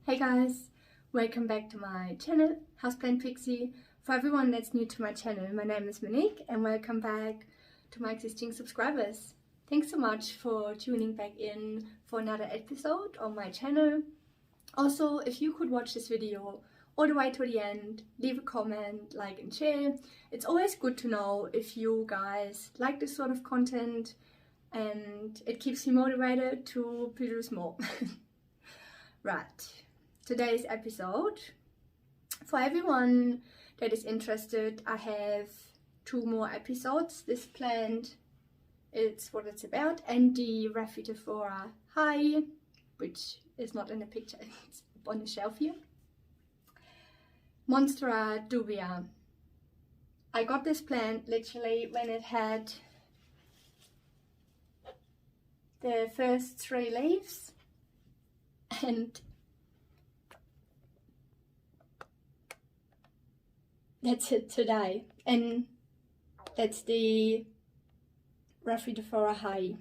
Hey guys, welcome back to my channel, Houseplantpixie. For everyone that's new to my channel, my name is Monique and welcome back to my existing subscribers. Thanks so much for tuning back in for another episode on my channel. Also, if you could watch this video all the way to the end, leave a comment, like and share. It's always good to know if you guys like this sort of content and it keeps me motivated to produce more. Right, today's episode, for everyone that is interested, I have 2 more episodes. This plant, it's what it's about, and the Rhaphidophora Hayi, which is not in the picture, it's on the shelf here. Monstera Dubia. I got this plant literally when it had the first 3 leaves, and that's it today. And that's the Rhaphidophora Hayi.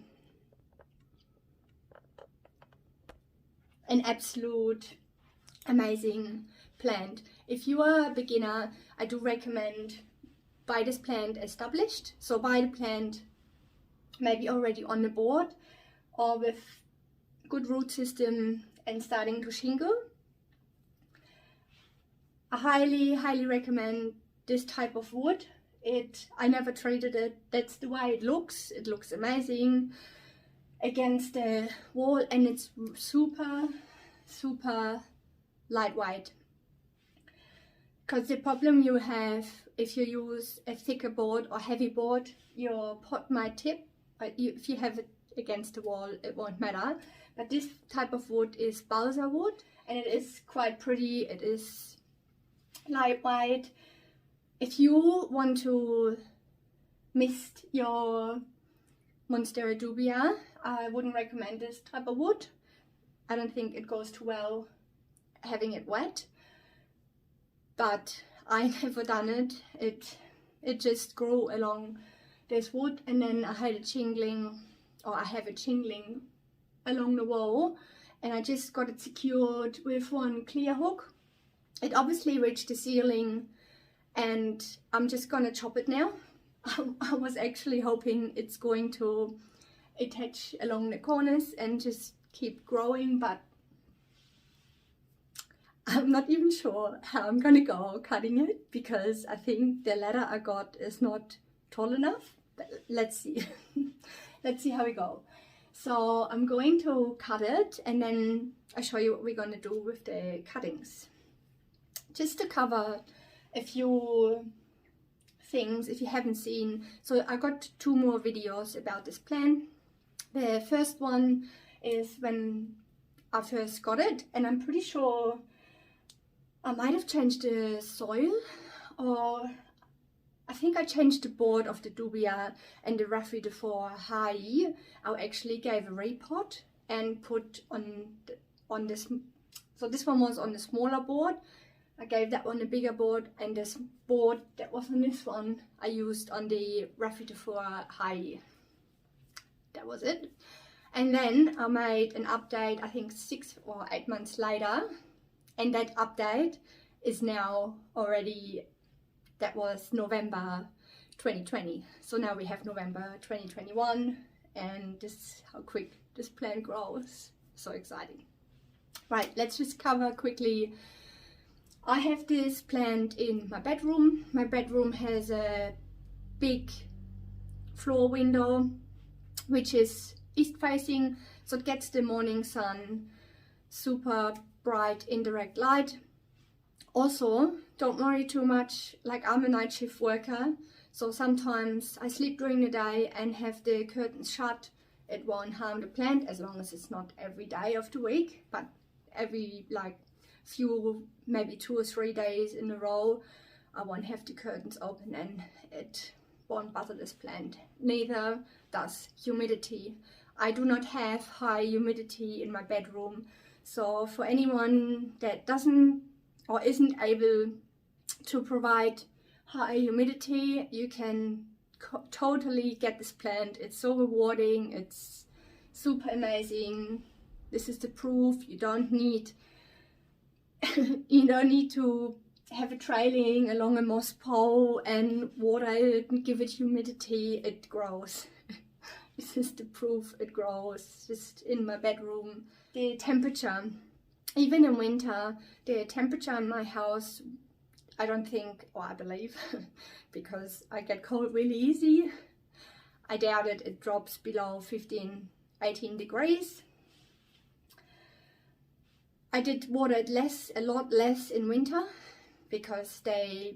An absolute amazing plant. If you are a beginner, I do recommend buy this plant established. So buy the plant maybe already on the board or with good root system and starting to shingle. I highly recommend this type of wood. I never treated it, that's the way it looks. It looks amazing against the wall and it's super lightweight. Because the problem you have if you use a thicker board or heavy board, your pot might tip, but if you have it against the wall it won't matter. But this type of wood is balsa wood and it is quite pretty, it is lightweight. If you want to mist your Monstera Dubia, I wouldn't recommend this type of wood. I don't think it goes too well having it wet, but I never done it. It just grew along this wood, and then I have it shingling along the wall, and I just got it secured with one clear hook. It obviously reached the ceiling and I'm just gonna chop it now. I was actually hoping it's going to attach along the corners and just keep growing, but I'm not even sure how I'm gonna go cutting it because I think the ladder I got is not tall enough. But let's see. Let's see how we go. So I'm going to cut it and then I'll show you what we're going to do with the cuttings. Just to cover a few things if you haven't seen. So I got 2 more videos about this plant. The first one is when I first got it, and I'm pretty sure I might have changed the soil, or I think I changed the board of the Dubia and the Rhaphidophora Hayi. I actually gave a repot and put on this. So this one was on the smaller board. I gave that one a bigger board, and this board that was on this one I used on the Rhaphidophora Hayi. That was it. And then I made an update, I think 6 or 8 months later, and that update is now already, that was November 2020. So now we have November 2021, and this is how quick this plant grows. So exciting. Right, let's just cover quickly. I have this plant in my bedroom. My bedroom has a big floor window which is east facing, so it gets the morning sun, super bright indirect light. Also, don't worry too much, like I'm a night shift worker, so sometimes I sleep during the day and have the curtains shut. It won't harm the plant as long as it's not every day of the week, but every few, maybe 2 or 3 days in a row, I won't have the curtains open and it won't bother this plant. Neither does humidity. I do not have high humidity in my bedroom, so for anyone that doesn't or isn't able to provide high humidity, you can totally get this plant. It's so rewarding, it's super amazing. This is the proof. You don't need you don't need to have it trailing along a moss pole and water it and give it humidity. It grows. This is the proof it grows, just in my bedroom. The temperature, even in winter, the temperature in my house, I don't think, or I believe, because I get cold really easy, I doubt it drops below 15, 18 degrees. I did water it a lot less in winter, because the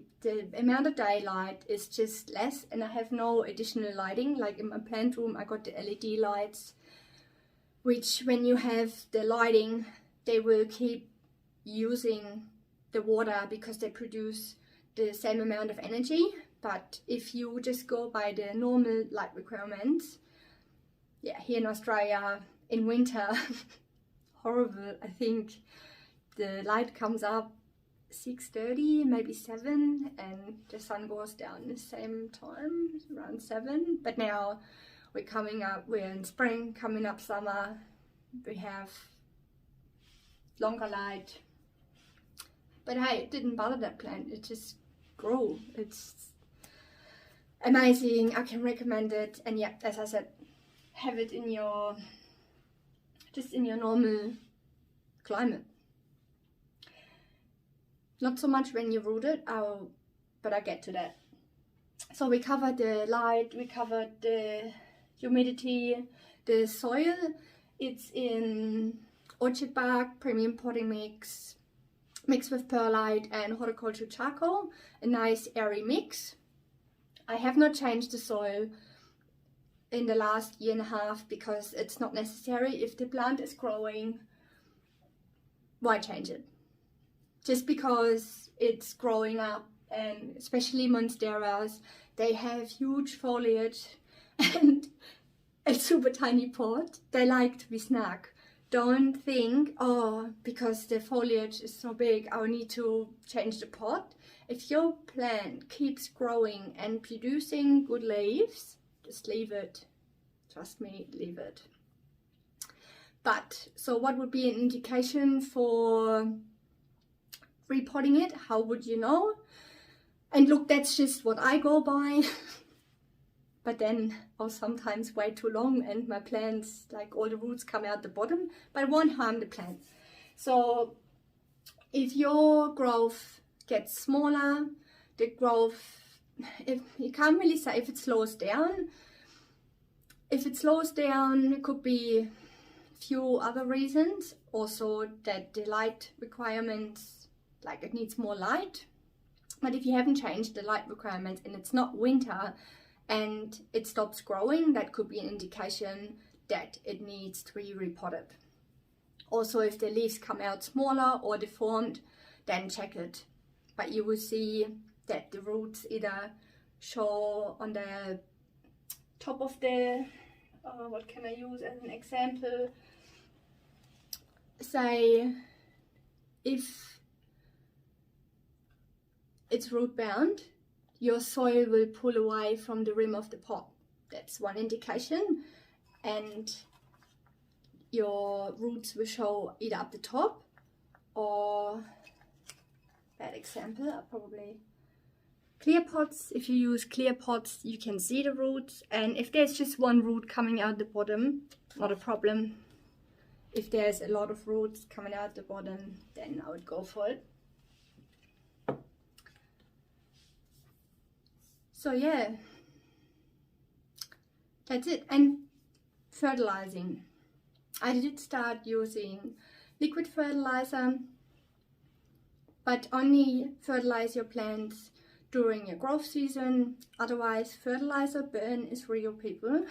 amount of daylight is just less, and I have no additional lighting. Like in my plant room I got the LED lights, which when you have the lighting they will keep using the water because they produce the same amount of energy. But if you just go by the normal light requirements, yeah, here in Australia in winter, horrible, I think the light comes up 6:30, maybe 7, and the sun goes down the same time, around 7. But now we're in spring, coming up summer, we have longer light. But hey, it didn't bother that plant, it just grew. It's amazing, I can recommend it. And yeah, as I said, have it in your, just in your normal climate. Not so much when you root it, but I get to that. So we covered the light, we covered the humidity, the soil. It's in orchard bark, premium potting mix, mixed with perlite and horticulture charcoal, a nice airy mix. I have not changed the soil in the last year and a half because it's not necessary. If the plant is growing, why change it? Just because it's growing up, and especially monsteras, they have huge foliage and a super tiny pot. They like to be snug. Don't think, oh, because the foliage is so big, I will need to change the pot. If your plant keeps growing and producing good leaves, just leave it. Trust me, leave it. But, so what would be an indication for repotting it? How would you know? And look, that's just what I go by. But then I'll sometimes wait too long and my plants, like all the roots come out the bottom, but it won't harm the plant. So if your growth gets smaller, the growth, if you can't really say if it slows down. If it slows down, it could be a few other reasons. Also that the light requirements, like it needs more light. But if you haven't changed the light requirements and it's not winter and it stops growing, that could be an indication that it needs to be repotted. Also, if the leaves come out smaller or deformed, then check it. But you will see that the roots either show on the top of the, what can I use as an example? Say, if it's root bound, your soil will pull away from the rim of the pot. That's one indication. And your roots will show either up the top or, bad example, probably clear pots. If you use clear pots, you can see the roots. And if there's just one root coming out the bottom, not a problem. If there's a lot of roots coming out the bottom, then I would go for it. So yeah, that's it. And fertilizing. I did start using liquid fertilizer, but only fertilize your plants during your growth season. Otherwise, fertilizer burn is real, people.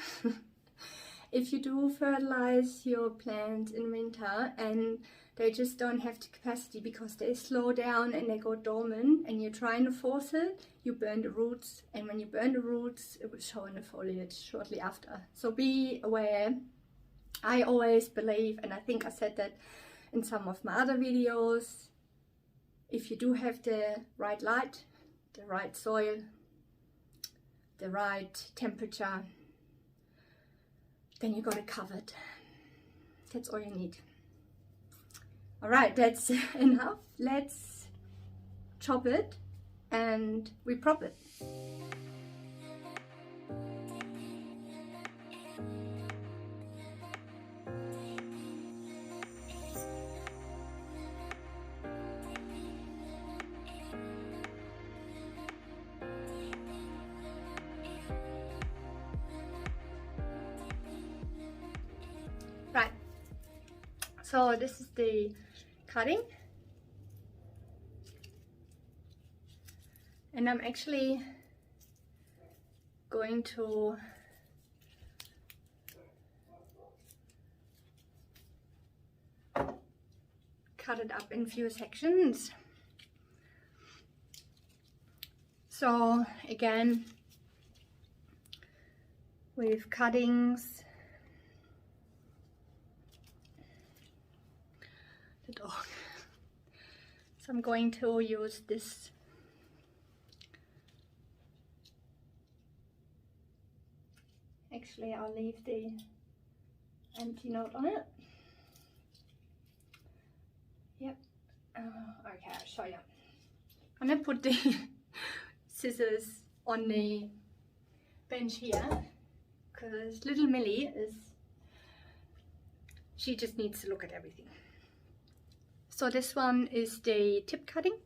If you do fertilize your plants in winter and they just don't have the capacity because they slow down and they go dormant and you're trying to force it, you burn the roots, and when you burn the roots it will show in the foliage shortly after. So be aware. I always believe, and I think I said that in some of my other videos, if you do have the right light, the right soil, the right temperature, then you got it covered. That's all you need. All right, that's enough. Let's chop it and reprop it. Right, so this is the cutting, and I'm actually going to cut it up in few sections. So again, with cuttings, the dog. So I'm going to use this actually I'll leave the empty note on it. Yep. Okay, I'll show you. I'm gonna put the scissors on the bench here because little Millie she just needs to look at everything. So this one is the tip cutting.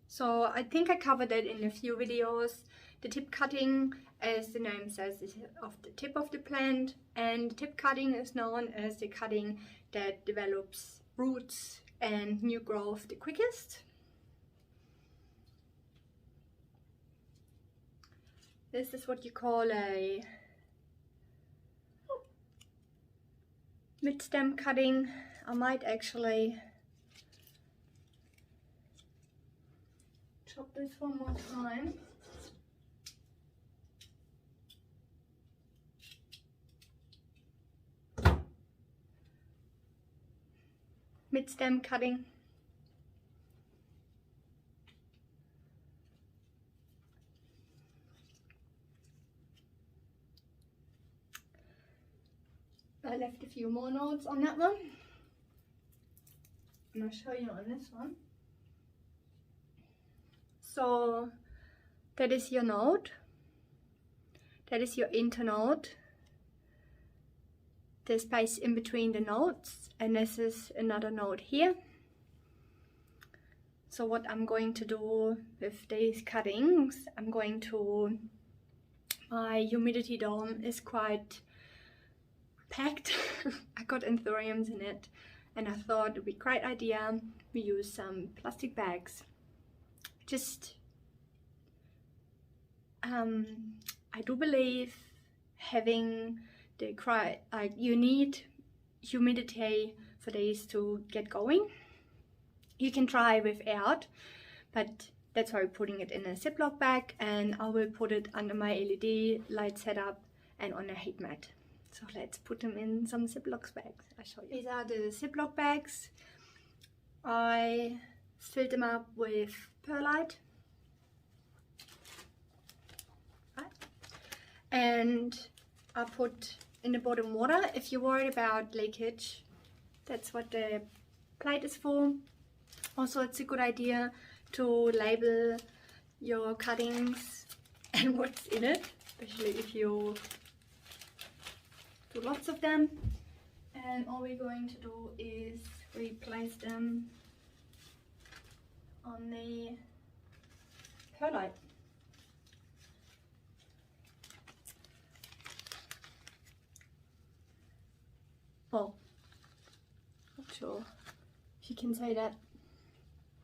So I think I covered it in a few videos. The tip cutting, as the name says, is of the tip of the plant, and the tip cutting is known as the cutting that develops roots and new growth the quickest. This is what you call a mid-stem cutting. I might actually chop this one more time. Mid-stem cutting. I left a few more notes on that one, and I'll show you on this one. So that is your node, that is your internode, the space in between the nodes, and this is another node here. So what I'm going to do with these cuttings, my humidity dome is quite packed. I got anthuriums in it, and I thought it would be a great idea we use some plastic bags. Just I do believe having the you need humidity for these to get going. You can try without, but that's why we're putting it in a Ziploc bag, and I will put it under my LED light setup and on a heat mat. So let's put them in some Ziploc bags. I'll show you. These are the Ziploc bags. I filled them up with perlite. Right. And I put in the bottom water. If you're worried about leakage, that's what the plate is for. Also, it's a good idea to label your cuttings and what's in it, especially if you do lots of them. And all we're going to do is replace them on the perlite. Oh, not sure if you can say that.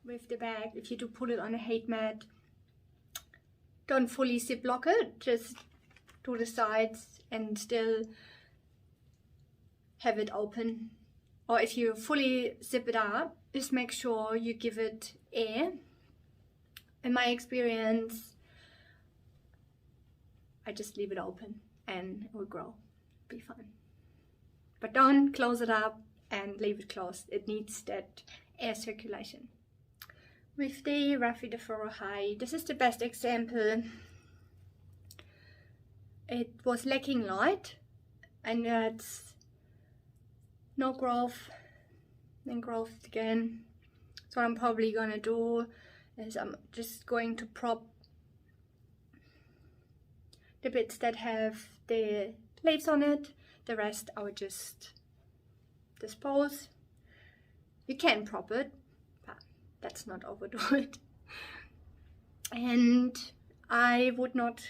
With the bag, if you do put it on a heat mat, don't fully ziplock it, just do the sides and still have it open. Or if you fully zip it up, just make sure you give it air. In my experience, I just leave it open and it will grow, be fine. But don't close it up and leave it closed. It needs that air circulation. With the Rhaphidophora Hayi, this is the best example. It was lacking light, and that's no growth, then growth again. So what I'm probably gonna do is I'm just going to prop the bits that have the leaves on it. The rest I would just dispose. You can prop it, but let's not overdo it. And I would not,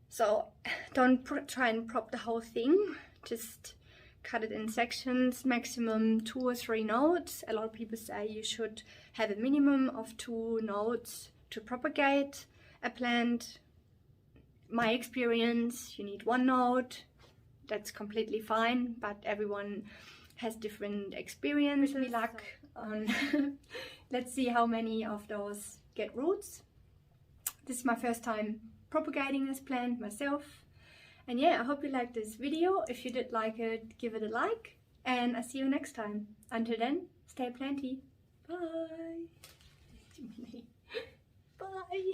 so don't try and prop the whole thing, just cut it in sections, maximum 2 or 3 nodes. A lot of people say you should have a minimum of 2 nodes to propagate a plant. My experience, you need 1 node. That's completely fine, but everyone has different experience. Wish me luck on let's see how many of those get roots. This is my first time propagating this plant myself. And yeah, I hope you liked this video. If you did like it, give it a like, and I'll see you next time. Until then, stay planty. Bye. Bye.